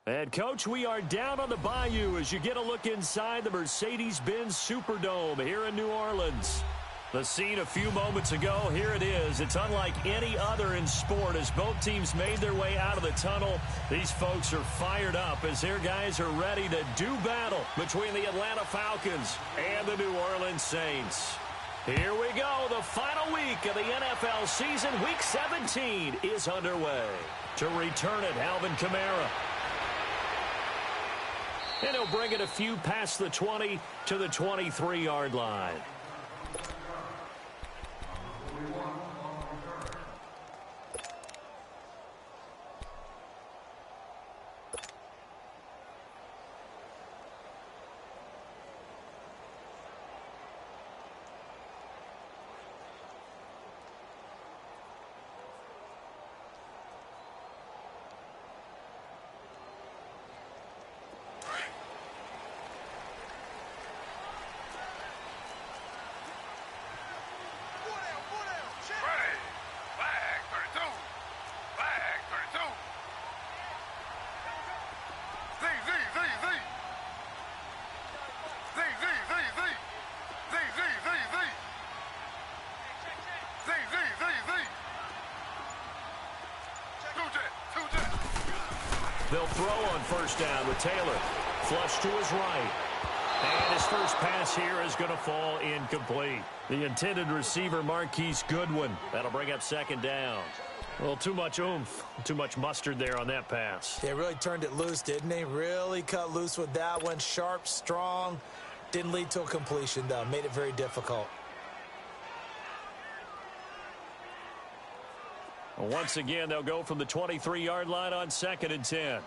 And, Coach, we are down on the bayou as you get a look inside the Mercedes-Benz Superdome here in New Orleans. The scene a few moments ago, here it is. It's unlike any other in sport as both teams made their way out of the tunnel. These folks are fired up as their guys are ready to do battle between the Atlanta Falcons and the New Orleans Saints. Here we go. The final week of the NFL season, Week 17, is underway. To return it, Alvin Kamara. And he'll bring it a few past the 20 to the 23-yard line. They'll throw on first down with Taylor. Flush to his right. And his first pass here is going to fall incomplete. The intended receiver, Marquise Goodwin. That'll bring up second down. Well, too much oomph, too much mustard there on that pass. They really turned it loose, didn't they? Really cut loose with that one. Sharp, strong. Didn't lead to a completion, though. Made it very difficult. Once again, they'll go from the 23-yard line on 2nd and 10.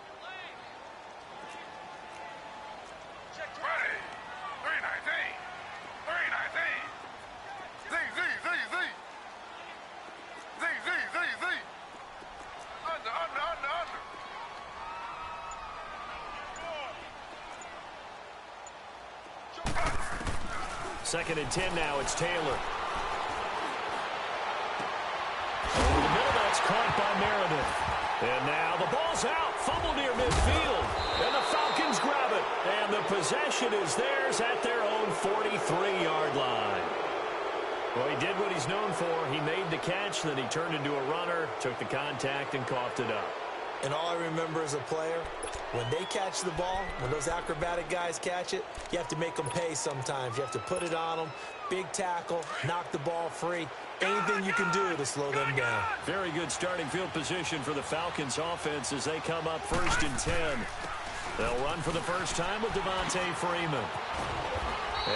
Second and 10 now, it's Taylor. Caught by Meredith. And now the ball's out. Fumble near midfield. And the Falcons grab it. And the possession is theirs at their own 43-yard line. Well, he did what he's known for. He made the catch, then he turned into a runner, took the contact, and coughed it up. And all I remember as a player, when they catch the ball, when those acrobatic guys catch it, you have to make them pay sometimes. You have to put it on them. Big tackle, knock the ball free. Anything you can do to slow them down. Very good starting field position for the Falcons offense as they come up 1st and 10. They'll run for the first time with Devontae Freeman.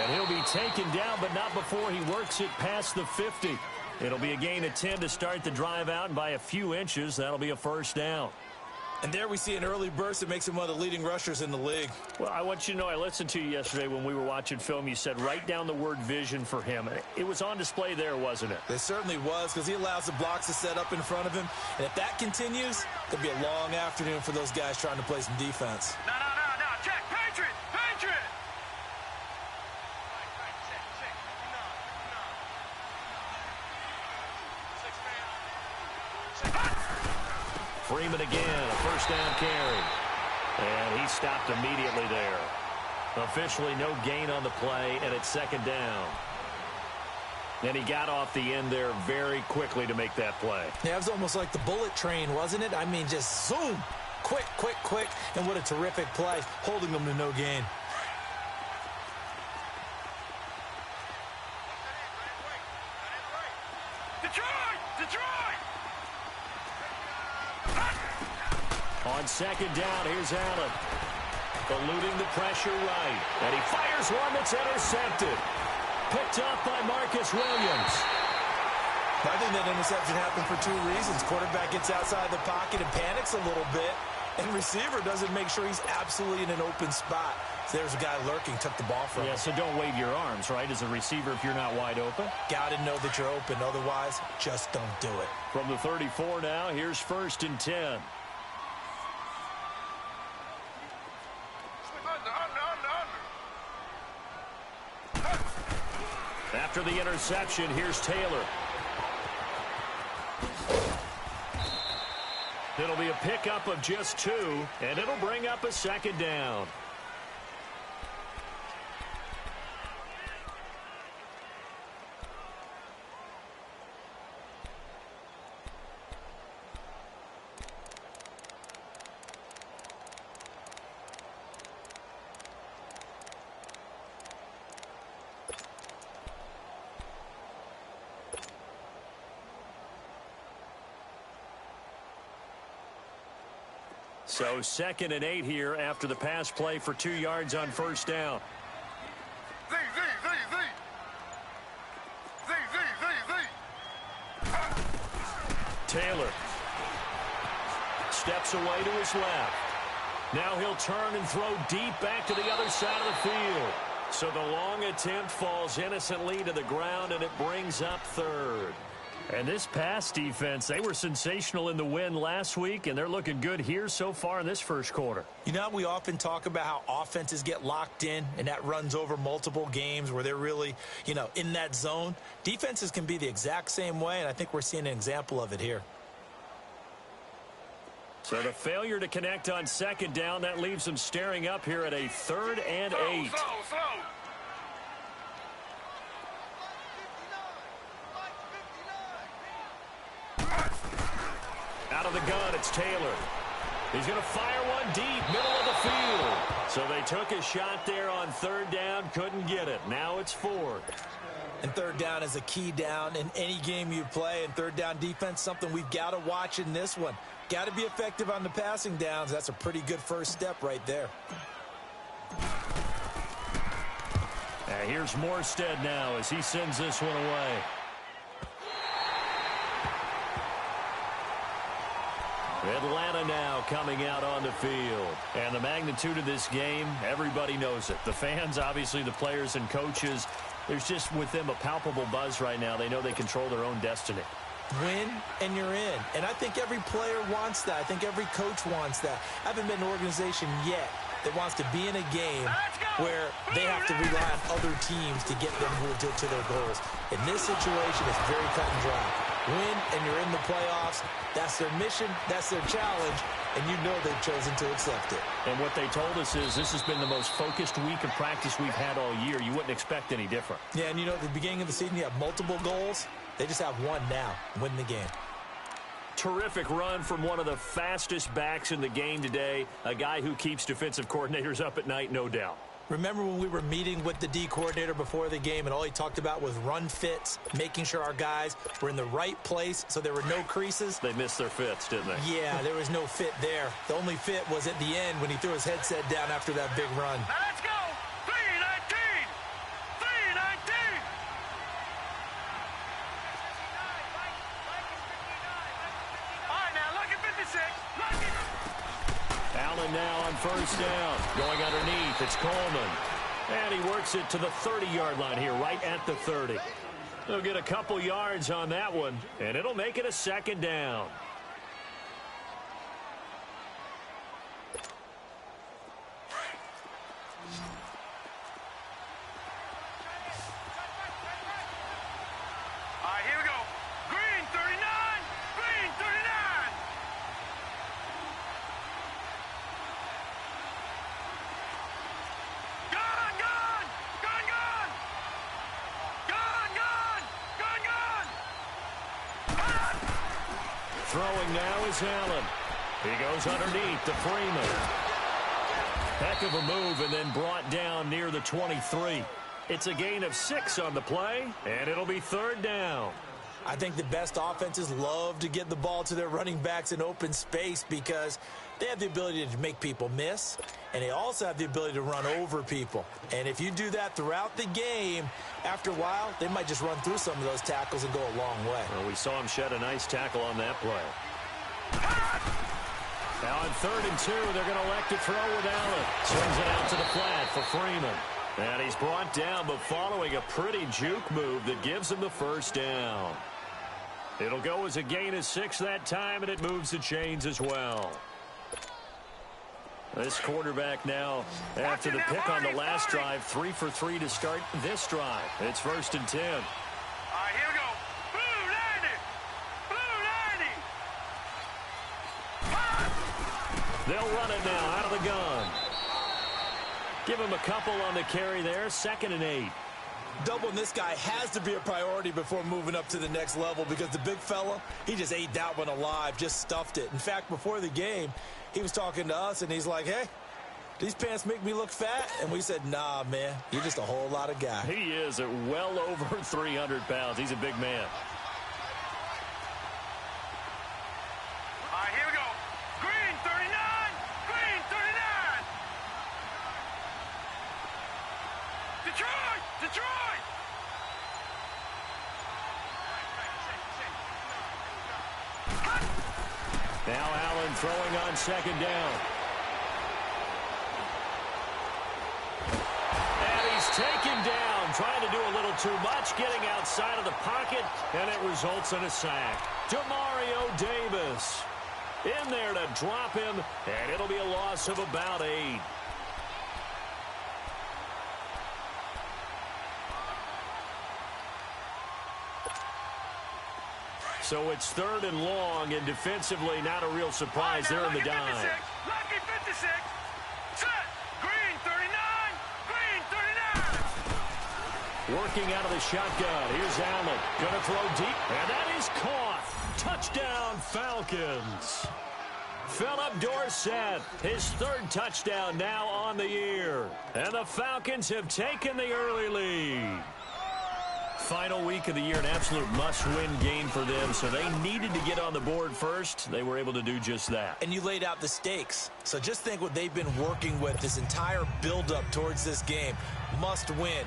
And he'll be taken down, but not before he works it past the 50. It'll be a gain of 10 to start the drive out, and by a few inches, that'll be a first down. And there we see an early burst that makes him one of the leading rushers in the league. Well, I want you to know, I listened to you yesterday when we were watching film. You said write down the word vision for him. It was on display there, wasn't it? It certainly was, because he allows the blocks to set up in front of him. And if that continues, it'll be a long afternoon for those guys trying to play some defense. No. Check. Patriot. Freeman again, a first down carry. And he stopped immediately there. Officially no gain on the play, and it's 2nd down. And he got off the end there very quickly to make that play. Yeah, it was almost like the bullet train, wasn't it? I mean, just zoom. Quick. And what a terrific play, holding them to no gain. Detroit! On 2nd down, here's Allen. Eluding the pressure right. And he fires one that's intercepted. Picked up by Marcus Williams. I think that interception happened for 2 reasons. Quarterback gets outside the pocket and panics a little bit. And receiver doesn't make sure he's absolutely in an open spot. So there's a guy lurking, took the ball from him. Yeah, so don't wave your arms, right, as a receiver if you're not wide open. Got to know that you're open. Otherwise, just don't do it. From the 34 now, here's 1st and 10. After the interception, here's Taylor. It'll be a pickup of just 2, and it'll bring up a second down. So 2nd and 8 here after the pass play for 2 yards on first down. Taylor steps away to his left. Now he'll turn and throw deep back to the other side of the field. So the long attempt falls innocently to the ground, and it brings up 3rd. And this pass defense, they were sensational in the win last week, and they're looking good here so far in this first quarter. You know, we often talk about how offenses get locked in, and that runs over multiple games where they're really, in that zone. Defenses can be the exact same way, and I think we're seeing an example of it here. So the failure to connect on 2nd down, that leaves them staring up here at a 3rd and 8. Slow. Out of the gun, it's Taylor. He's going to fire one deep, middle of the field. So they took a shot there on 3rd down, couldn't get it. Now it's 4th. And 3rd down is a key down in any game you play. And 3rd down defense, something we've got to watch in this one. Got to be effective on the passing downs. That's a pretty good first step right there. Here's Morstead now as he sends this one away. Atlanta now coming out on the field. And the magnitude of this game, everybody knows it. The fans, obviously the players and coaches, there's just with them a palpable buzz right now. They know they control their own destiny. Win and you're in. And I think every player wants that. I think every coach wants that. I haven't been an organization yet that wants to be in a game where they have to rely on other teams to get them to their goals. In this situation, it's very cut and dry. Win and you're in the playoffs. That's their mission. That's their challenge. And you know they've chosen to accept it. And what they told us is this has been the most focused week of practice we've had all year. You wouldn't expect any different. Yeah, and at the beginning of the season, you have multiple goals. They just have one now. Win the game. Terrific run from one of the fastest backs in the game today. A guy who keeps defensive coordinators up at night, no doubt. Remember when we were meeting with the D coordinator before the game and all he talked about was run fits, making sure our guys were in the right place so there were no creases? They missed their fits, didn't they? Yeah, there was no fit there. The only fit was at the end when he threw his headset down after that big run. Now let's go. 319. 319. All right, now look at 56. Look at Allen now on first down. Going underneath, it's Coleman. And he works it to the 30-yard line here, right at the 30. They'll get a couple yards on that one, and it'll make it a second down. All right, here we go. Green 39. Green 39. Gun, gun. Gun, gun. Gun, gun. Gun, gun. Throwing now is Allen. He goes underneath to Freeman. Heck of a move and then brought down near the 23. It's a gain of 6 on the play, and it'll be third down. I think the best offenses love to get the ball to their running backs in open space because they have the ability to make people miss, and they also have the ability to run over people. And if you do that throughout the game, after a while, they might just run through some of those tackles and go a long way. Well, we saw him shed a nice tackle on that play. Now on 3rd and 2, they're going to elect to throw with Allen. Swings it out to the flat for Freeman. And he's brought down, but following a pretty juke move that gives him the first down. It'll go as a gain of 6 that time, and it moves the chains as well. This quarterback now, after the pick on the last drive, 3 for 3 to start this drive. It's 1st and 10. All right, here we go. Blue 90. Blue 90. They'll run it now out of the gun. Give him a couple on the carry there. 2nd and 8. Doubling this guy has to be a priority before moving up to the next level because the big fella, he just ate that one alive, just stuffed it. In fact, before the game, he was talking to us, and he's like, hey, these pants make me look fat? And we said, nah, man, you're just a whole lot of guy. He is at well over 300 pounds. He's a big man. All right, here we go. Green 39. Green 39. Detroit. Detroit. Now Allen throwing on 2nd down. And he's taken down, trying to do a little too much, getting outside of the pocket, and it results in a sack. Demario Davis in there to drop him, and it'll be a loss of about 8. So it's 3rd and long, and defensively not a real surprise. They're in the dime. Lucky 56. Set. Green 39. Green 39. Working out of the shotgun. Here's Allen. Going to throw deep, and that is caught. Touchdown, Falcons. Philip Dorsett, his 3rd touchdown now on the year. And the Falcons have taken the early lead. Final week of the year, an absolute must-win game for them, so they needed to get on the board first. They were able to do just that. And you laid out the stakes. So just think what they've been working with this entire build-up towards this game. Must win.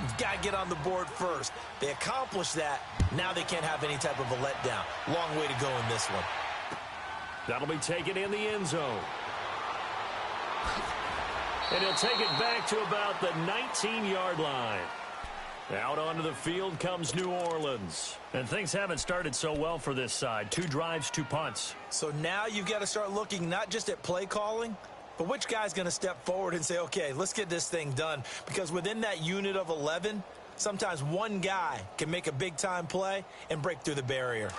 You've got to get on the board first. They accomplished that. Now they can't have any type of a letdown. Long way to go in this one. That'll be taken in the end zone. And he'll take it back to about the 19-yard line. Out onto the field comes New Orleans. And things haven't started so well for this side. 2 drives, 2 punts. So now you've got to start looking not just at play calling, but which guy's going to step forward and say, okay, let's get this thing done. Because within that unit of 11, sometimes one guy can make a big-time play and break through the barrier.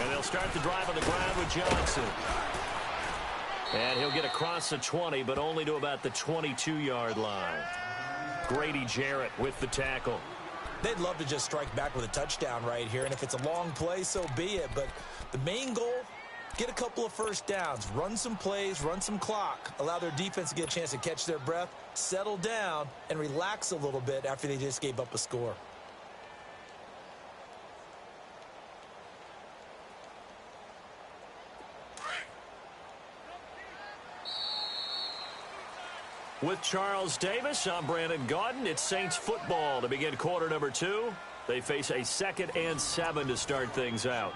And they'll start the drive on the ground with Johnson. And he'll get across the 20, but only to about the 22-yard line. Grady Jarrett with the tackle. They'd love to just strike back with a touchdown right here, and if it's a long play, so be it. But the main goal, get a couple of first downs, run some plays, run some clock, allow their defense to get a chance to catch their breath, settle down, and relax a little bit after they just gave up a score. With Charles Davis, I'm Brandon Gaudin. It's Saints football to begin quarter number 2. They face a 2nd and 7 to start things out.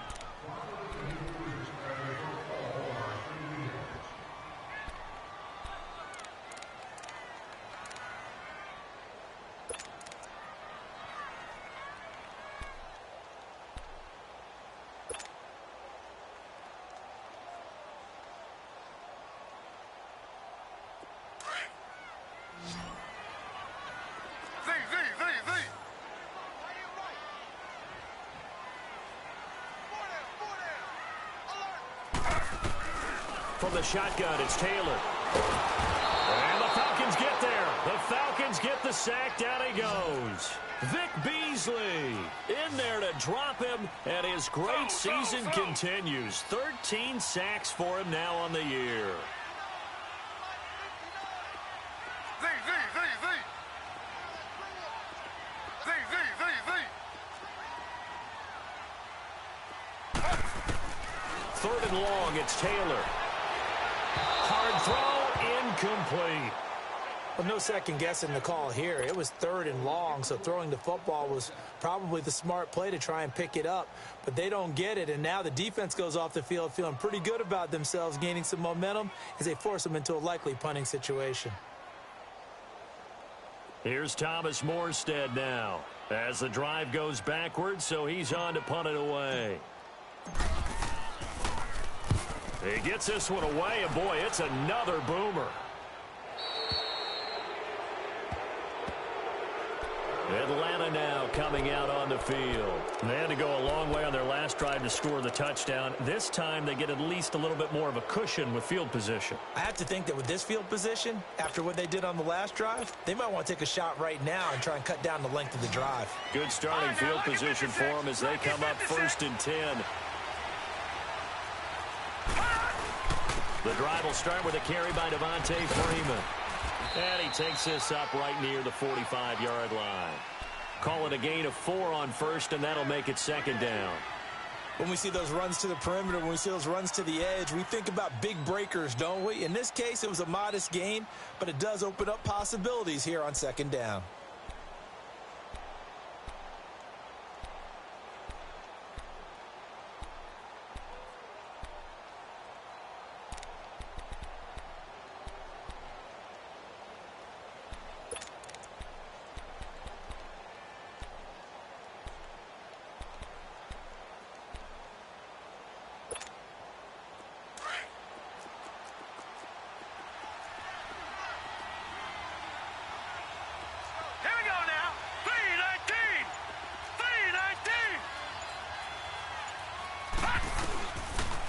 From the shotgun, it's Taylor. And the Falcons get there. The Falcons get the sack. Down he goes. Vic Beasley in there to drop him, and his great season continues. 13 sacks for him now on the year. Third and long, it's Taylor. Hard throw, incomplete. Well, no second guessing the call here. It was 3rd and long, so throwing the football was probably the smart play to try and pick it up. But they don't get it, and now the defense goes off the field feeling pretty good about themselves, gaining some momentum as they force them into a likely punting situation. Here's Thomas Morstead now as the drive goes backwards, so he's on to punt it away. He gets this one away, and boy, it's another boomer. Atlanta now coming out on the field. They had to go a long way on their last drive to score the touchdown. This time they get at least a little bit more of a cushion with field position. I have to think that with this field position, after what they did on the last drive, they might want to take a shot right now and try and cut down the length of the drive. Good starting field position for them as they come up 1st and 10. The drive will start with a carry by Devontae Freeman. And he takes this up right near the 45-yard line. Call it a gain of 4 on 1st, and that'll make it 2nd down. When we see those runs to the perimeter, when we see those runs to the edge, we think about big breakers, don't we? In this case, it was a modest gain, but it does open up possibilities here on 2nd down.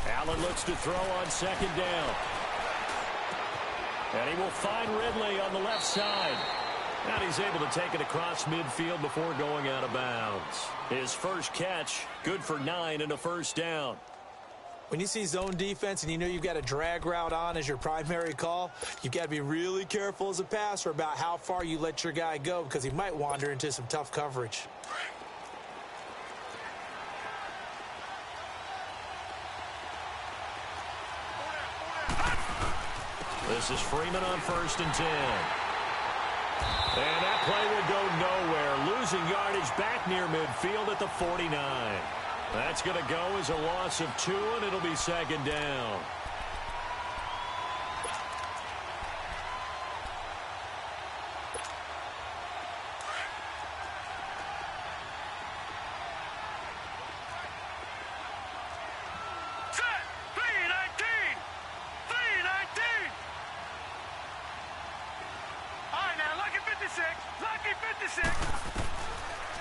Allen looks to throw on 2nd down. And he will find Ridley on the left side. And he's able to take it across midfield before going out of bounds. His first catch, good for 9 and a 1st down. When you see zone defense and you know you've got a drag route on as your primary call, you've got to be really careful as a passer about how far you let your guy go because he might wander into some tough coverage. This is Freeman on 1st and 10. And that play will go nowhere. Losing yardage back near midfield at the 49. That's going to go as a loss of 2, and it'll be 2nd down.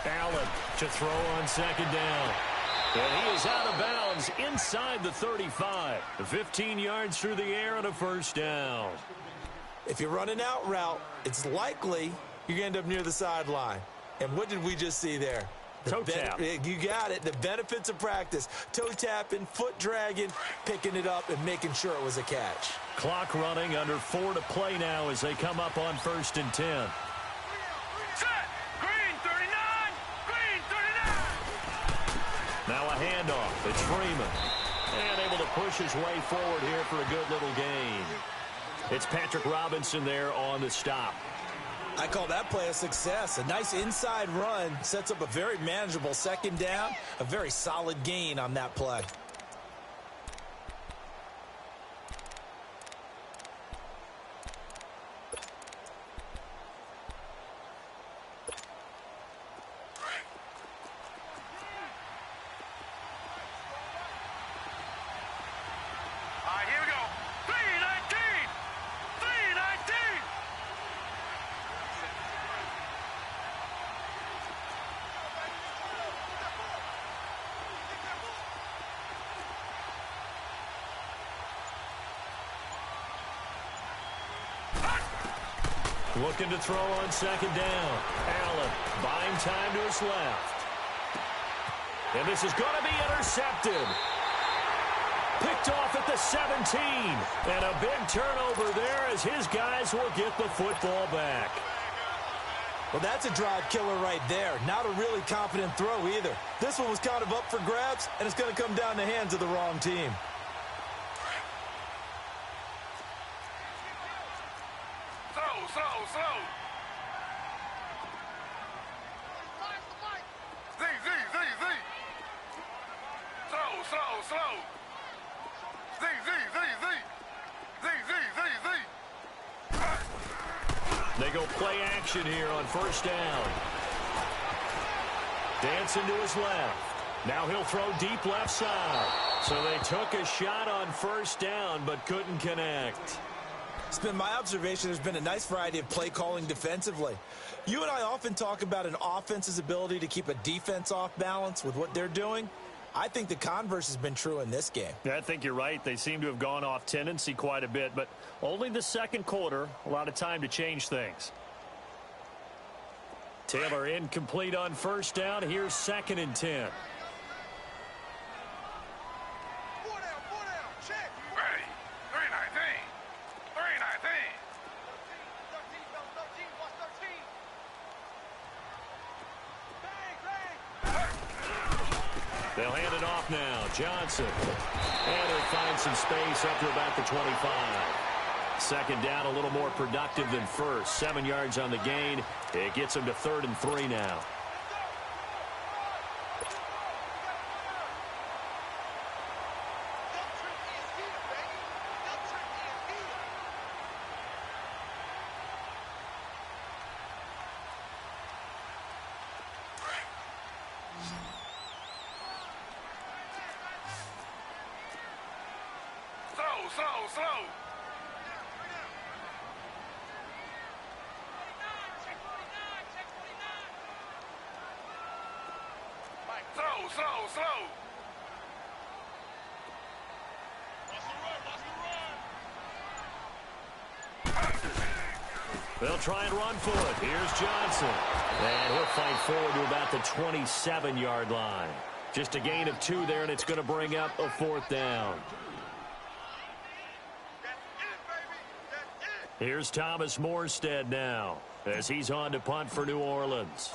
Allen to throw on 2nd down. And he is out of bounds inside the 35. 15 yards through the air and a 1st down. If you're running out route, it's likely you're going to end up near the sideline. And what did we just see there? Toe tap. You got it. The benefits of practice. Toe tapping, foot dragging, picking it up, and making sure it was a catch. Clock running, under 4 to play now as they come up on 1st and 10. Now a handoff. It's Freeman. And able to push his way forward here for a good little gain. It's Patrick Robinson there on the stop. I call that play a success. A nice inside run sets up a very manageable 2nd down. A very solid gain on that play. Looking to throw on 2nd down. Allen buying time to his left. And this is going to be intercepted. Picked off at the 17. And a big turnover there as his guys will get the football back. Well, that's a drive killer right there. Not a really confident throw either. This one was kind of up for grabs, and it's going to come down the hands of the wrong team. They go play action here on 1st down. Dancing to his left. Now he'll throw deep left side. So they took a shot on 1st down but couldn't connect. It's been my observation there's been a nice variety of play calling defensively. You and I often talk about an offense's ability to keep a defense off balance with what they're doing. I think the converse has been true in this game. Yeah, I think you're right. They seem to have gone off tendency quite a bit, but only the second quarter, a lot of time to change things. Taylor incomplete on first down. Here's 2nd and 10. They'll hand it off now. Johnson. And he'll find some space up to about the 25. 2nd down, a little more productive than first. 7 yards on the gain. It gets him to 3rd and 3 now. Slow. They'll try and run for it. Here's Johnson. And he'll fight forward to about the 27-yard line. Just a gain of 2 there, and it's going to bring up a 4th down. Here's Thomas Morstead now as he's on to punt for New Orleans.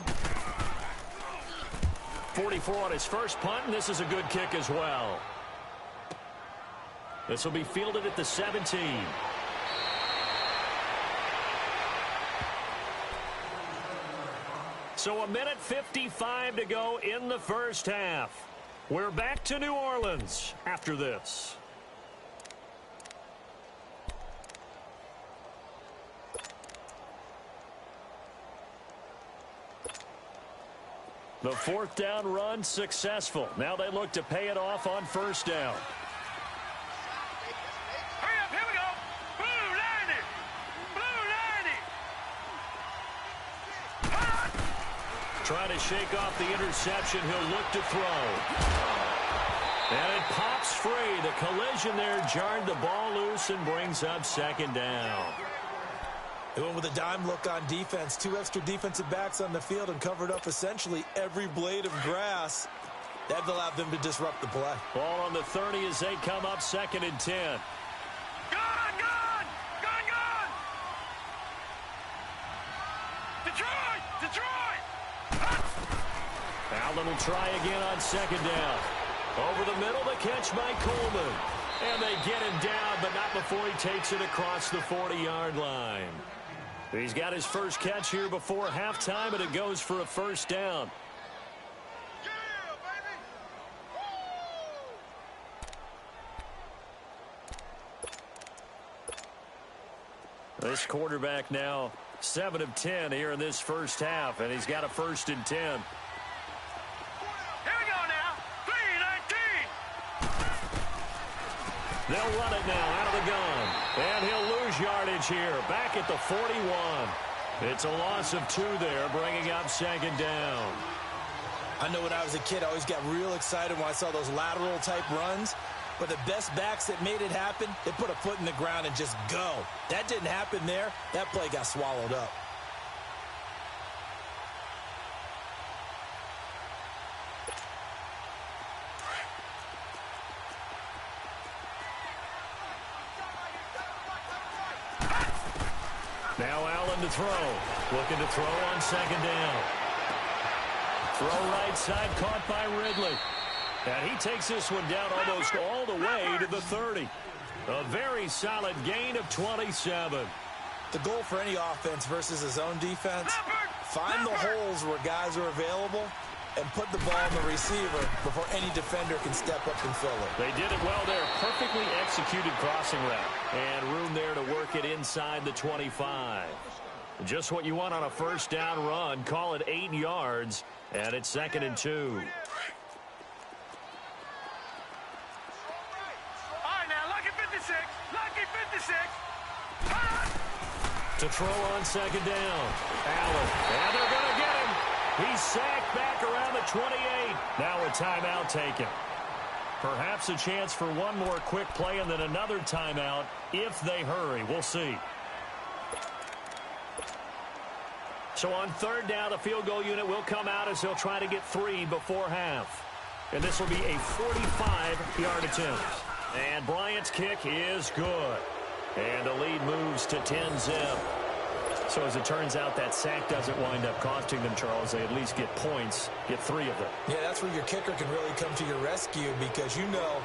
44 on his first punt, and this is a good kick as well. This will be fielded at the 17. So 1:55 to go in the first half. We're back to New Orleans after this. The 4th down run successful. Now they look to pay it off on first down. Hurry up, here we go. Blue 90. Trying to shake off the interception. He'll look to throw. And it pops free. The collision there jarred the ball loose and brings up 2nd down. They went with a dime look on defense. 2 extra defensive backs on the field and covered up essentially every blade of grass. That allowed them to disrupt the play. Ball on the 30 as they come up 2nd and 10. Gone! Detroit! Allen will try again on 2nd down. Over the middle, the catch by Coleman. And they get him down, but not before he takes it across the 40-yard line. He's got his first catch here before halftime, and it goes for a first down. This quarterback now 7 of 10 here in this first half, and he's got a 1st and 10. Here we go now. 3-19. They'll run it now out of the gun. And he'll lose yardage here. Back at the 41. It's a loss of 2 there, bringing up 2nd down. I know when I was a kid, I always got real excited when I saw those lateral-type runs. But the best backs that made it happen, they put a foot in the ground and just go. That didn't happen there. That play got swallowed up. Now Allen to throw. Looking to throw on 2nd down. Throw right side, caught by Ridley. And he takes this one down almost all the way to the 30. A very solid gain of 27. The goal for any offense versus his own defense, find the holes where guys are available and put the ball on the receiver before any defender can step up and fill it. They did it well there. Perfectly executed crossing route. And room there to work it inside the 25. Just what you want on a first down run. Call it 8 yards. And it's 2nd and 2. All right, now, lucky 56. Lucky 56. To throw on second down. Allen. And they're going to get him. He's sacked back around the 28. Now a timeout taken. Perhaps a chance for one more quick play and then another timeout if they hurry. We'll see. So on third down, the field goal unit will come out as they'll try to get 3 before half. And this will be a 45-yard attempt. And Bryant's kick is good. And the lead moves to 10-zip. So as it turns out, that sack doesn't wind up costing them, Charles. They at least get points, get 3 of them. Yeah, that's where your kicker can really come to your rescue because, you know,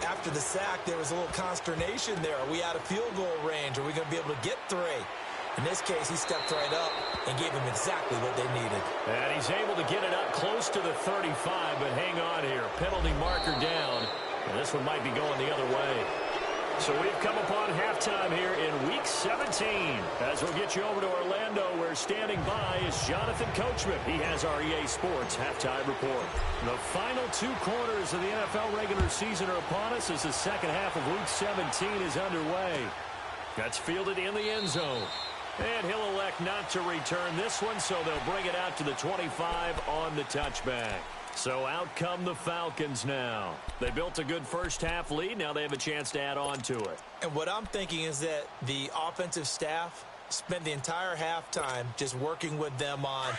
after the sack, there was a little consternation there. Are we out of field goal range? Are we going to be able to get 3? In this case, he stepped right up and gave them exactly what they needed. And he's able to get it up close to the 35, but hang on here. Penalty marker down. And this one might be going the other way. So we've come upon halftime here in Week 17. As we'll get you over to Orlando, where standing by is Jonathan Coachman. He has our EA Sports Halftime Report. The final 2 quarters of the NFL regular season are upon us as the second half of Week 17 is underway. That's fielded in the end zone. And he'll elect not to return this one, so they'll bring it out to the 25 on the touchback. So out come the Falcons now. They built a good first-half lead. Now they have a chance to add on to it. And what I'm thinking is that the offensive staff spent the entire halftime just working with them on,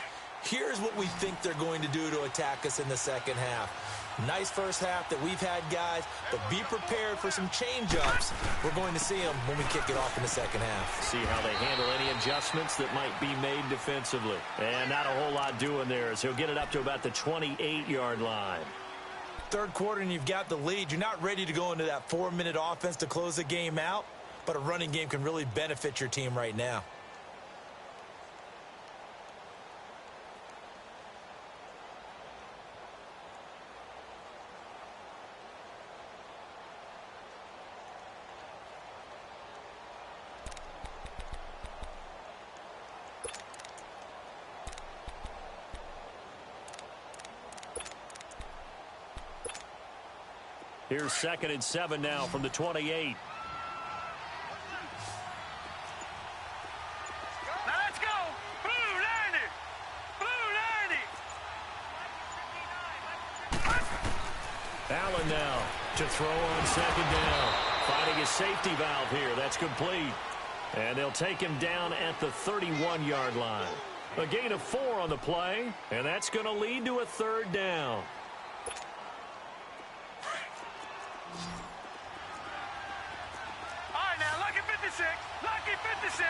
here's what we think they're going to do to attack us in the second half. Nice first half that we've had, guys, but be prepared for some change-ups. We're going to see them when we kick it off in the second half. See how they handle any adjustments that might be made defensively. And not a whole lot doing there, so he'll get it up to about the 28-yard line. Third quarter and you've got the lead. You're not ready to go into that 4-minute offense to close the game out, but a running game can really benefit your team right now. Here's 2nd and 7 now from the 28. Now let's go. Blue 90. Blue 90. Allen now to throw on second down. Finding a safety valve here. That's complete. And they'll take him down at the 31-yard line. A gain of 4 on the play, and that's going to lead to a third down. Lucky 56.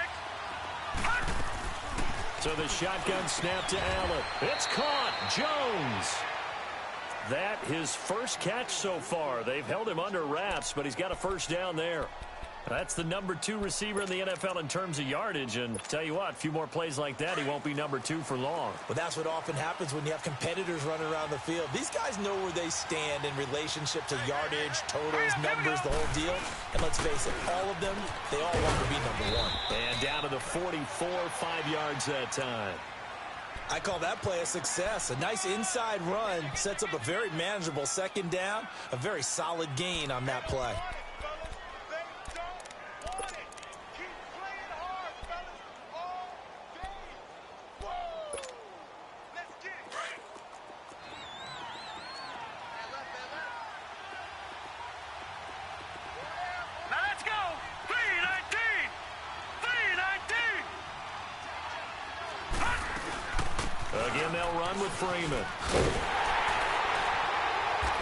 So the shotgun snap to Allen. It's caught. Jones. That his first catch so far. They've held him under wraps, but he's got a first down there. That's the number 2 receiver in the NFL in terms of yardage. And tell you what, a few more plays like that, he won't be number 2 for long. Well, that's what often happens when you have competitors running around the field. These guys know where they stand in relationship to yardage, totals, numbers, the whole deal. And let's face it, all of them, they all want to be number 1. And down to the 44, 5 yards that time. I call that play a success. A nice inside run sets up a very manageable second down, a very solid gain on that play. Again, they'll run with Freeman.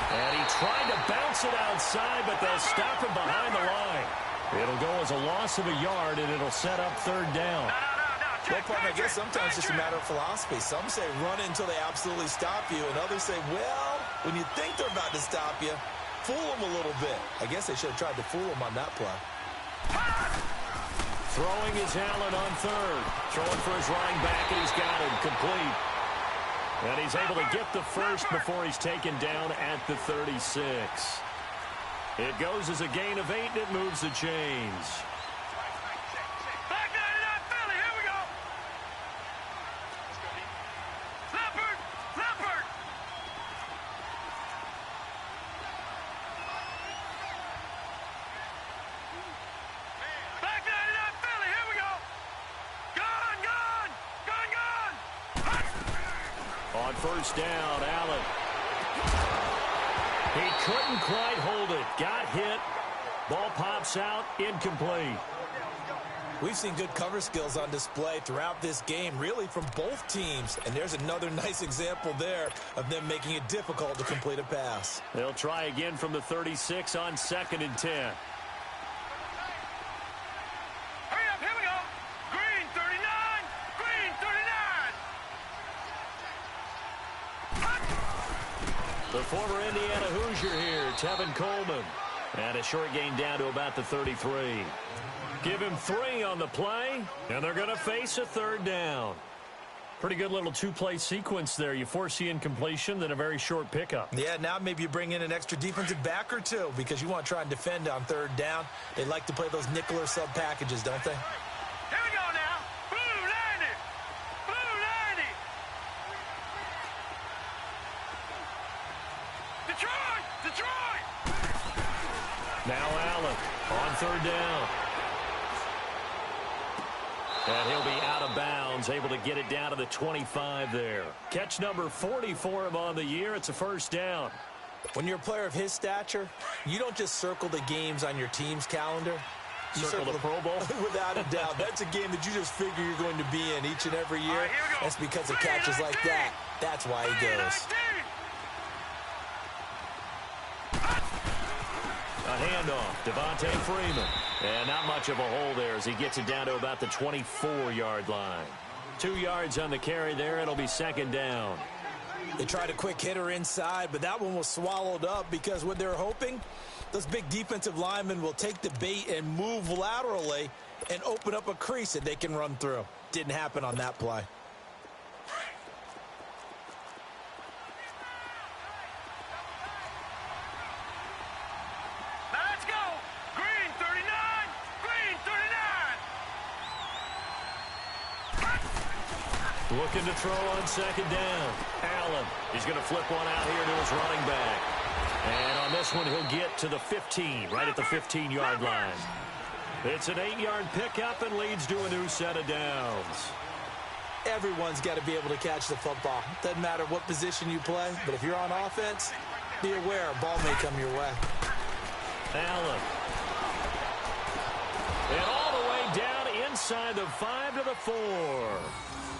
And he tried to bounce it outside, but they'll stop him behind the line. It'll go as a loss of a yard, and it'll set up third down. Well, partner, I guess sometimes it's just a matter of philosophy. Some say run until they absolutely stop you, and others say, well, when you think they're about to stop you, fool them a little bit. I guess they should have tried to fool them on that play. Throwing is Allen on third. Throwing for his running back, and he's got him complete. And he's able to get the first before he's taken down at the 36. It goes as a gain of 8, and it moves the chains. Back 99 Philly, here we go. Leopard, Leopard. Back 99 Philly, here we go. On first down, Allen. He couldn't quite hold it. Got hit. Ball pops out. Incomplete. We've seen good cover skills on display throughout this game, really from both teams. And there's another nice example there of them making it difficult to complete a pass. They'll try again from the 36 on 2nd and 10. Hurry up, here we go. Green 39, green 39. The former Indiana Hoosier here, Tevin Coleman. And a short gain down to about the 33. Give him 3 on the play, and they're going to face a 3rd down. Pretty good little two-play sequence there. You force the incompletion, then a very short pickup. Yeah, now maybe you bring in an extra defensive back or two because you want to try and defend on 3rd down. They like to play those nickel or sub packages, don't they? Here we go now. Blue 90. Blue 90. Detroit! Detroit! Now Allen on 3rd down. And he'll be out of bounds, able to get it down to the 25 there. Catch number 40 for him on the year. It's a 1st down. When you're a player of his stature, you don't just circle the games on your team's calendar. You Circle the Pro Bowl? Without a doubt. That's a game that you just figure you're going to be in each and every year. All right, here we go. That's because of catches like that. That's why he goes. A handoff, Devontae Freeman. And not much of a hole there as he gets it down to about the 24-yard line. 2 yards on the carry there. It'll be 2nd down. They tried a quick hitter inside, but that one was swallowed up because what they're hoping, those big defensive linemen will take the bait and move laterally and open up a crease that they can run through. Didn't happen on that play. Looking to throw on 2nd down. Allen. He's going to flip one out here to his running back. And on this one, he'll get to the 15, right at the 15-yard line. It's an 8-yard pickup and leads to a new set of downs. Everyone's got to be able to catch the football. Doesn't matter what position you play, but if you're on offense, be aware a ball may come your way. Allen. And all the way down inside the 5 to the 4.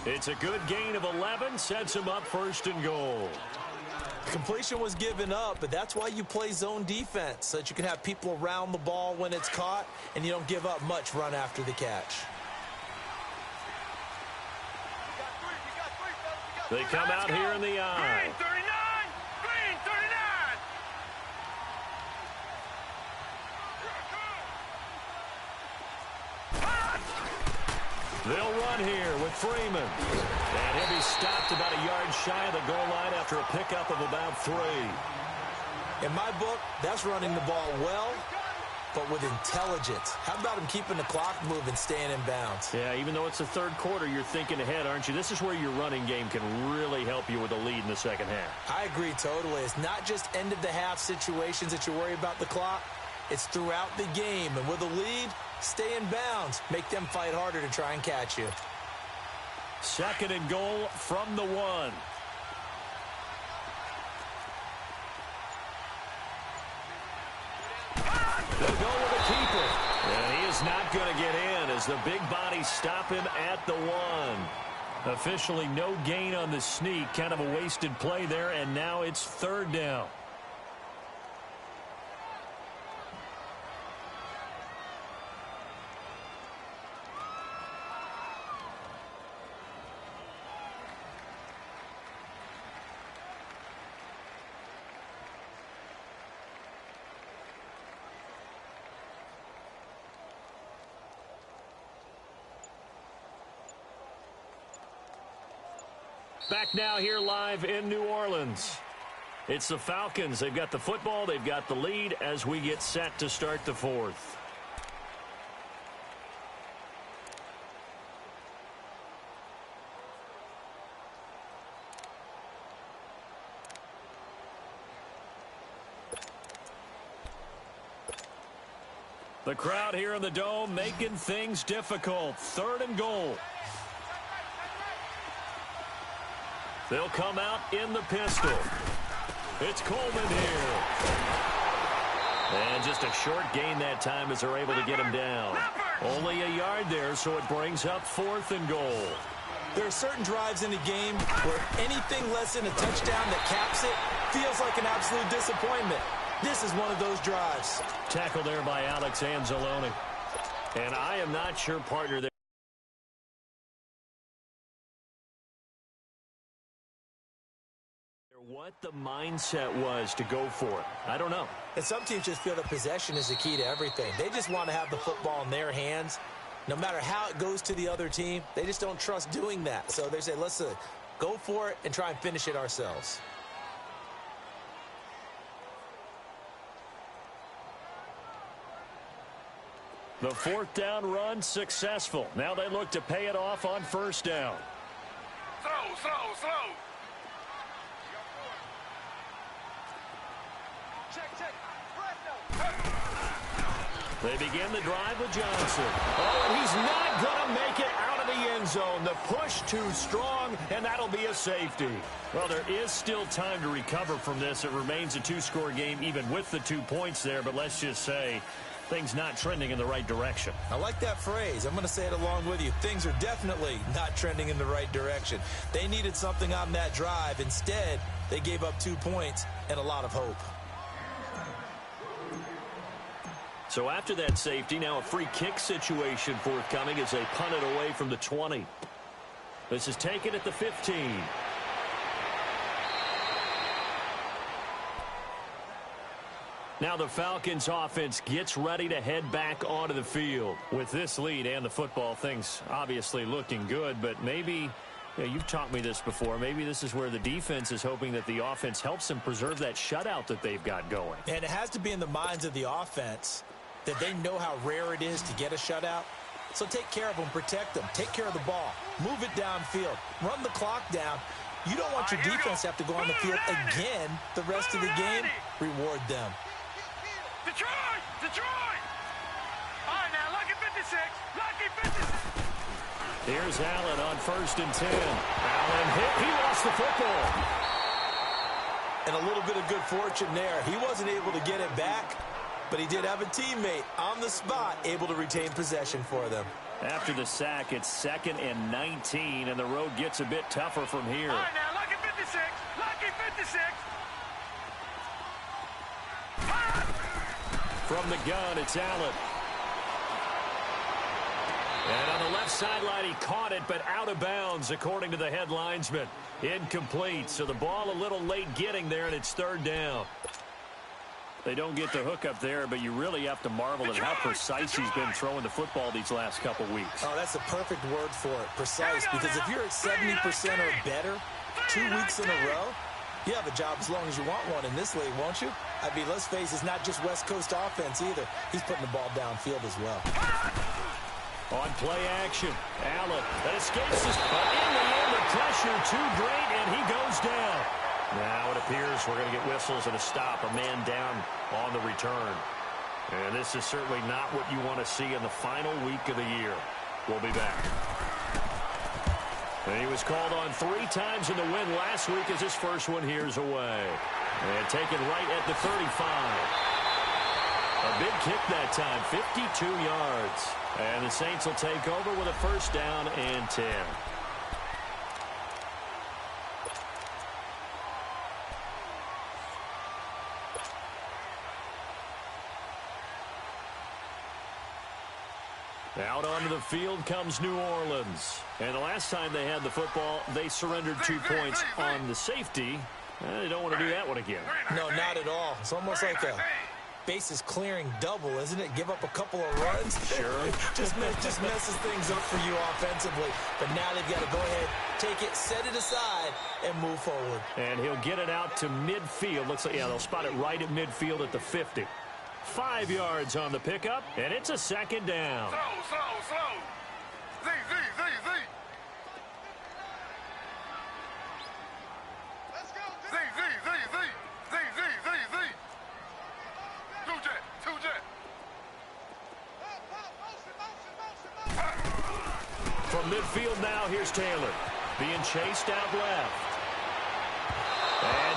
It's a good gain of 11, sets him up 1st and goal. Completion was given up, but that's why you play zone defense, so that you can have people around the ball when it's caught, and you don't give up much run after the catch. They come out here in the eye. Green 39, green 39. They'll run here with Freeman. And he'll be stopped about a yard shy of the goal line after a pickup of about 3. In my book, that's running the ball well, but with intelligence. How about him keeping the clock moving, staying in bounds? Yeah, even though it's the 3rd quarter, you're thinking ahead, aren't you? This is where your running game can really help you with a lead in the 2nd half. I agree totally. It's not just end-of-the-half situations that you worry about the clock. It's throughout the game. And with a lead, stay in bounds. Make them fight harder to try and catch you. 2nd and goal from the 1. They'll go with a keeper. And he is not going to get in as the big bodies stop him at the 1. Officially no gain on the sneak. Kind of a wasted play there, and now it's 3rd down. Back now here live in New Orleans. It's the Falcons. They've got the football. They've got the lead as we get set to start the 4th. The crowd here in the Dome making things difficult. 3rd and goal. They'll come out in the pistol. It's Coleman here. And just a short gain that time as they're able to get him down. Only a yard there, so it brings up 4th and goal. There are certain drives in the game where anything less than a touchdown that caps it feels like an absolute disappointment. This is one of those drives. Tackle there by Alex Anzalone. And I am not sure, partner, there what the mindset was to go for it. I don't know. And some teams just feel that possession is the key to everything. They just want to have the football in their hands. No matter how it goes to the other team, they just don't trust doing that. So they say, let's go for it and try and finish it ourselves. The 4th down run successful. Now they look to pay it off on 1st down. Slow. They begin the drive with Johnson. Oh, and he's not going to make it out of the end zone. The push too strong, and that'll be a safety. Well, there is still time to recover from this. It remains a 2-score game even with the 2 points there, but let's just say things not trending in the right direction. I like that phrase. I'm going to say it along with you. Things are definitely not trending in the right direction. They needed something on that drive. Instead, they gave up 2 points and a lot of hope. So after that safety, now a free kick situation forthcoming as they punt it away from the 20. This is taken at the 15. Now the Falcons offense gets ready to head back onto the field. With this lead and the football, things obviously looking good, but maybe, you've taught me this before, maybe this is where the defense is hoping that the offense helps them preserve that shutout that they've got going. And it has to be in the minds of the offense that they know how rare it is to get a shutout. So take care of them, protect them, take care of the ball, move it downfield, run the clock down. You don't want your defense to have to go on the field again the rest of the game. Reward them. Detroit! All right, now, lucky 56. Lucky 56. Here's Allen on 1st and 10. Allen hit. He lost the football. And a little bit of good fortune there. He wasn't able to get it back, but he did have a teammate on the spot able to retain possession for them. After the sack, it's 2nd and 19, and the road gets a bit tougher from here. All right, now, lucky 56. Lucky 56. From the gun, it's Allen. And on the left sideline, he caught it, but out of bounds, according to the head linesman. Incomplete, so the ball a little late getting there, and it's 3rd down. They don't get the hook up there, but you really have to marvel at how precise he's been throwing the football these last couple weeks. Oh, that's the perfect word for it, precise, because if you're at 70% or better 2 weeks in a row, you have a job as long as you want one in this league, won't you? I mean, let's face it, it's not just West Coast offense either. He's putting the ball downfield as well. On play action, Allen that escapes his, but in the end, the pressure too great, and he goes down. Now it appears we're going to get whistles and a stop, a man down on the return. And this is certainly not what you want to see in the final week of the year. We'll be back. And he was called on 3 times in the win last week as his first one here's away. And taken right at the 35. A big kick that time, 52 yards. And the Saints will take over with a 1st down and 10. Out onto the field comes New Orleans. And the last time they had the football, they surrendered 2 points on the safety. They don't want to do that one again. No, not at all. It's almost like a bases clearing double, isn't it? Give up a couple of runs. Sure. just messes things up for you offensively. But now they've got to go ahead, take it, set it aside, and move forward. And he'll get it out to midfield. Looks like, yeah, they'll spot it right at midfield at the 50. 5 yards on the pickup, and it's a 2nd down. Slow. Z. Let's go. Z. Two jet. From midfield now, here's Taylor. Being chased out left.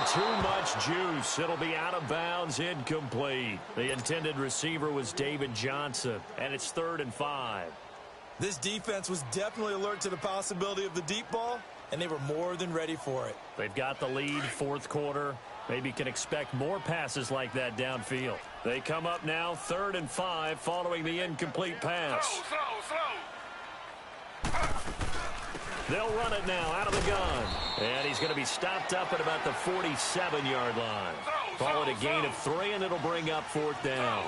had too much juice. It'll be out of bounds, incomplete. The intended receiver was David Johnson, and it's 3rd and 5. This defense was definitely alert to the possibility of the deep ball, and they were more than ready for it. They've got the lead, 4th quarter. Maybe can expect more passes like that downfield. They come up now, 3rd and 5, following the incomplete pass. They'll run it now out of the gun. And he's going to be stopped up at about the 47-yard line. Call it a gain of 3, and it'll bring up 4th down.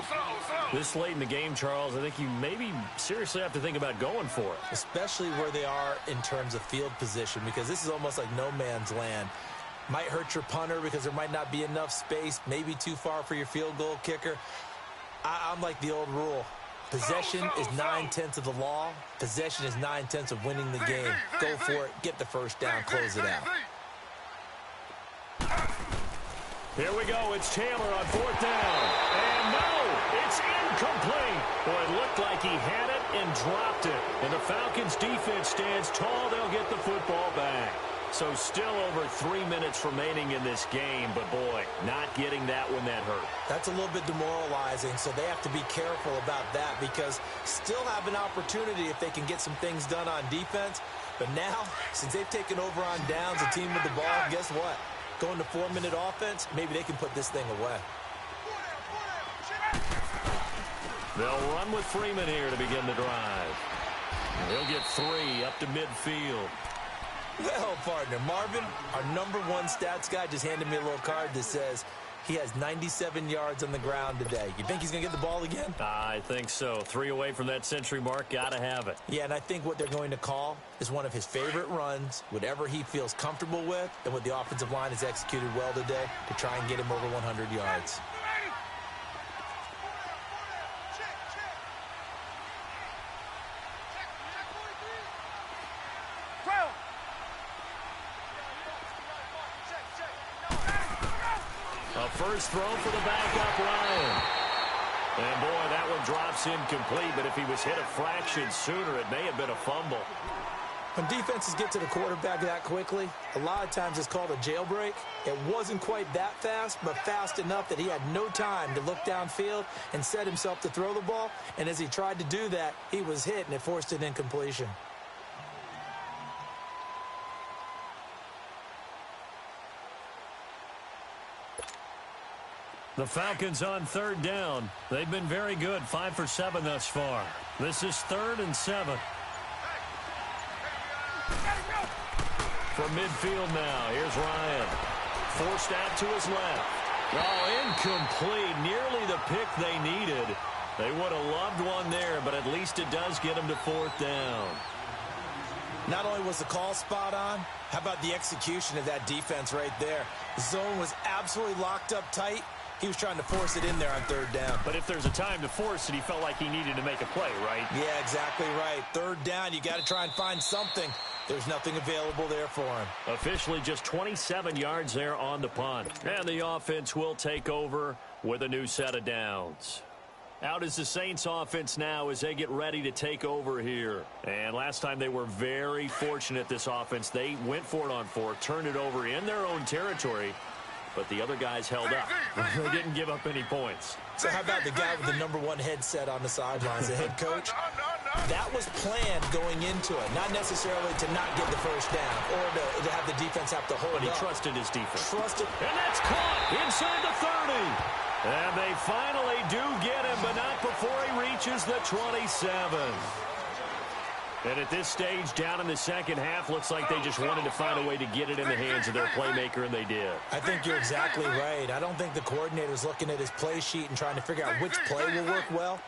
This late in the game, Charles, I think you maybe seriously have to think about going for it. Especially where they are in terms of field position, because this is almost like no man's land. Might hurt your punter because there might not be enough space, maybe too far for your field goal kicker. I'm like the old rule. Possession is 9/10 of the law. Possession is 9/10 of winning the game. Go for it. Get the first down. Close it out. Here we go. It's Taylor on 4th down. And no, it's incomplete. Boy, it looked like he had it and dropped it. And the Falcons defense stands tall. They'll get the football back. So still over 3 minutes remaining in this game, but boy, not getting that one that hurt. That's a little bit demoralizing, so they have to be careful about that because still have an opportunity if they can get some things done on defense. But now, since they've taken over on downs, the team with the ball, guess what? Going to 4-minute offense, maybe they can put this thing away. They'll run with Freeman here to begin the drive. He'll get 3 up to midfield. Well, partner, Marvin, our #1 stats guy just handed me a little card that says he has 97 yards on the ground today. You think he's going to get the ball again? I think so. 3 away from that century mark. Got to have it. Yeah, and I think what they're going to call is one of his favorite runs, whatever he feels comfortable with, and what the offensive line has executed well today to try and get him over 100 yards. First throw for the backup Ryan. And boy, that one drops incomplete, but if he was hit a fraction sooner, it may have been a fumble. When defenses get to the quarterback that quickly, a lot of times it's called a jailbreak. It wasn't quite that fast, but fast enough that he had no time to look downfield and set himself to throw the ball. And as he tried to do that, he was hit, and it forced an incompletion. The Falcons on 3rd down. They've been very good, 5 for 7 thus far. This is 3rd and 7. From midfield now, here's Ryan. Forced out to his left. Oh, incomplete. Nearly the pick they needed. They would have loved one there, but at least it does get them to 4th down. Not only was the call spot on, how about the execution of that defense right there? The zone was absolutely locked up tight. He was trying to force it in there on 3rd down. But if there's a time to force it, he felt like he needed to make a play, right? Yeah, exactly right. 3rd down, you got to try and find something. There's nothing available there for him. Officially just 27 yards there on the punt. And the offense will take over with a new set of downs. Out is the Saints offense now as they get ready to take over here. And last time they were very fortunate, this offense. They went for it on 4, turned it over in their own territory, but the other guys held up. They didn't give up any points. So how about the guy with the #1 headset on the sidelines, the head coach? That was planned going into it, not necessarily to not get the first down or to have the defense have to hold But he up. trusted his defense. Trusted. And that's caught inside the 30. And they finally do get him, but not before he reaches the 27. And at this stage, down in the second half, looks like they just wanted to find a way to get it in the hands of their playmaker, and they did. I think you're exactly right. I don't think the coordinator's looking at his play sheet and trying to figure out which play will work well.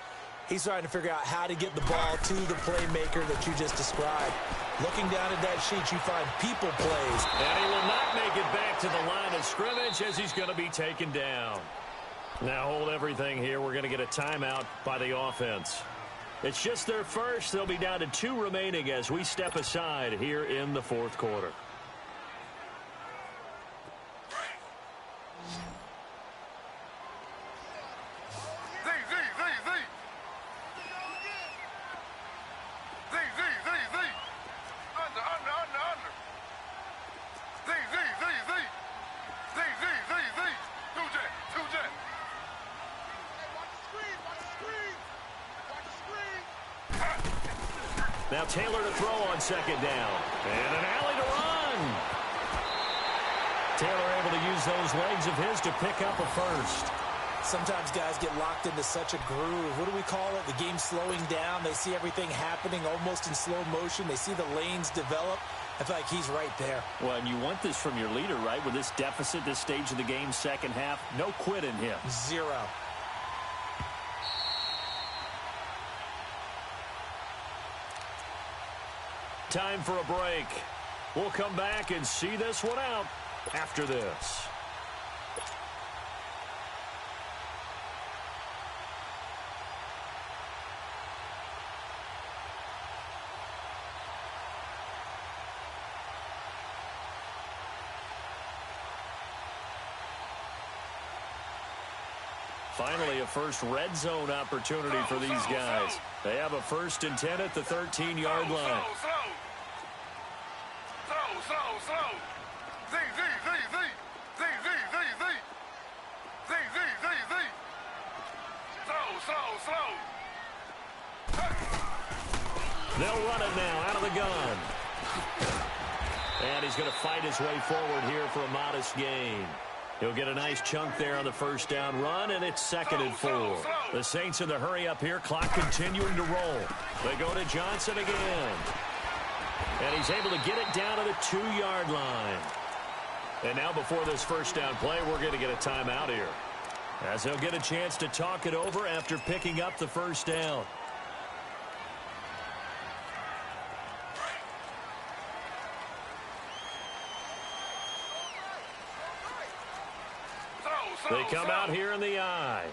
He's trying to figure out how to get the ball to the playmaker that you just described. Looking down at that sheet, you find people plays. And he will not make it back to the line of scrimmage as he's going to be taken down. Now hold everything here. We're going to get a timeout by the offense. It's just their first. They'll be down to 2 remaining as we step aside here in the 4th quarter. Now Taylor to throw on second down. And an alley to run. Taylor able to use those legs of his to pick up a first. Sometimes guys get locked into such a groove. What do we call it? The game's slowing down. They see everything happening almost in slow motion. They see the lanes develop. I feel like he's right there. Well, and you want this from your leader, right? With this deficit, this stage of the game, second half, no quit in him. Zero. Time for a break. We'll come back and see this one out after this. Finally, a first red zone opportunity for these guys. They have a 1st and 10 at the 13-yard line. They'll run it now out of the gun. And he's going to fight his way forward here for a modest gain. He'll get a nice chunk there on the first down run, and it's 2nd and 4. The Saints in the hurry up here, clock continuing to roll. They go to Johnson again. And he's able to get it down to the 2-yard line. And now before this first down play, we're going to get a timeout here, as he'll get a chance to talk it over after picking up the first down. They come out here in the eye.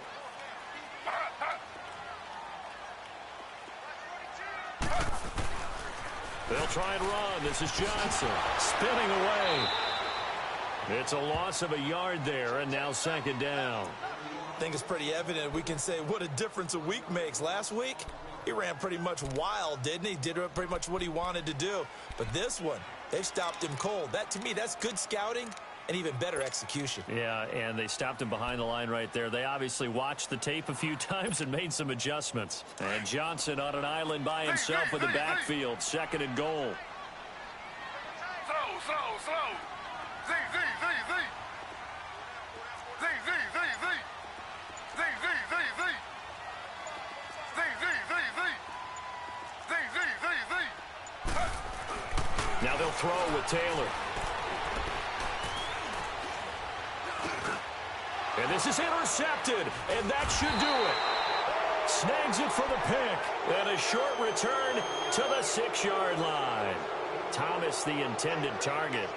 They'll try and run. This is Johnson spinning away. It's a loss of a yard there, and now 2nd down. I think it's pretty evident. We can say what a difference a week makes. Last week, he ran pretty much wild, didn't he? Did pretty much what he wanted to do. But this one, they've stopped him cold. That, to me, that's good scouting and even better execution. Yeah, and they stopped him behind the line right there. They obviously watched the tape a few times and made some adjustments. And Johnson on an island by himself in the backfield. 2nd and goal. Slow. Z. Now they'll throw with Taylor. And this is intercepted, and that should do it. Snags it for the pick, and a short return to the 6-yard line. Thomas, the intended target.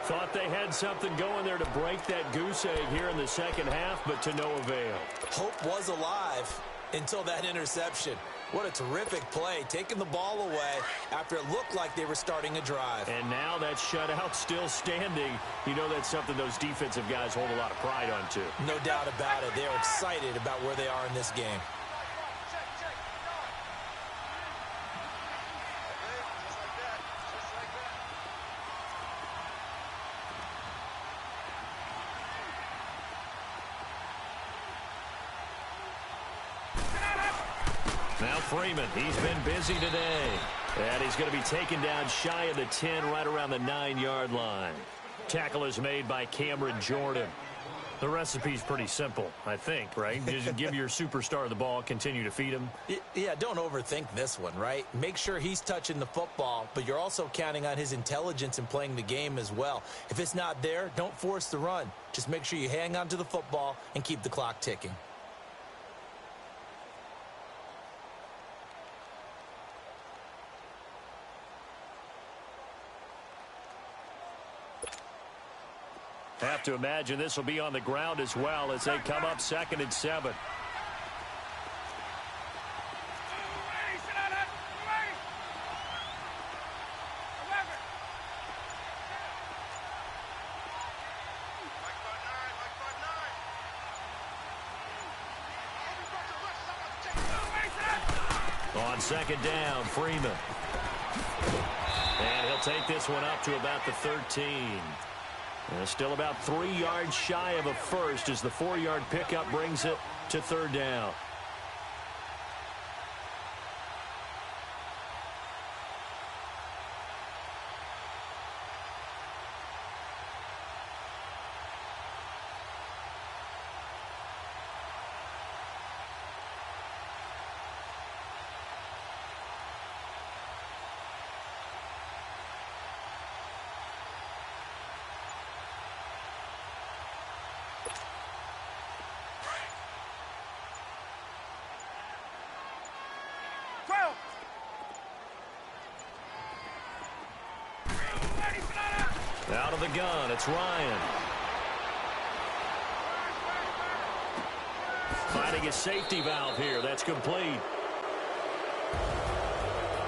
Thought they had something going there to break that goose egg here in the second half, but to no avail. Hope was alive until that interception. What a terrific play, taking the ball away after it looked like they were starting a drive. And now that shutout still standing. You know that's something those defensive guys hold a lot of pride on, too. No doubt about it. They are excited about where they are in this game. Now Freeman, he's been busy today. And he's going to be taken down shy of the 10, right around the 9-yard line. Tackle is made by Cameron Jordan. The recipe's pretty simple, I think, right? Just give your superstar the ball, continue to feed him. Yeah, don't overthink this one, right? Make sure he's touching the football, but you're also counting on his intelligence in playing the game as well. If it's not there, don't force the run. Just make sure you hang on to the football and keep the clock ticking. Have to imagine this will be on the ground as well as they come up 2nd and 7. On 2nd down, Freeman. And he'll take this one up to about the 13. And still about 3 yards shy of a first as the 4-yard pickup brings it to 3rd down. Out of the gun, it's Ryan. Finding a safety valve here. That's complete.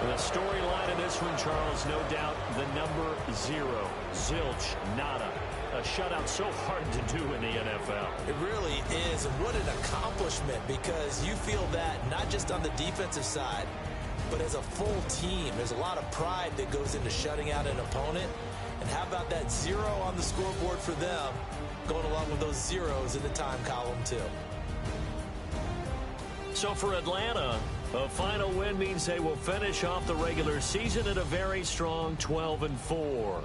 And the storyline in this one, Charles, no doubt the number 0. Zilch, nada. A shutout so hard to do in the NFL. It really is, and what an accomplishment, because you feel that not just on the defensive side, but as a full team. There's a lot of pride that goes into shutting out an opponent. And how about that 0 on the scoreboard for them, going along with those zeros in the time column, too. So for Atlanta, a final win means they will finish off the regular season at a very strong 12-4.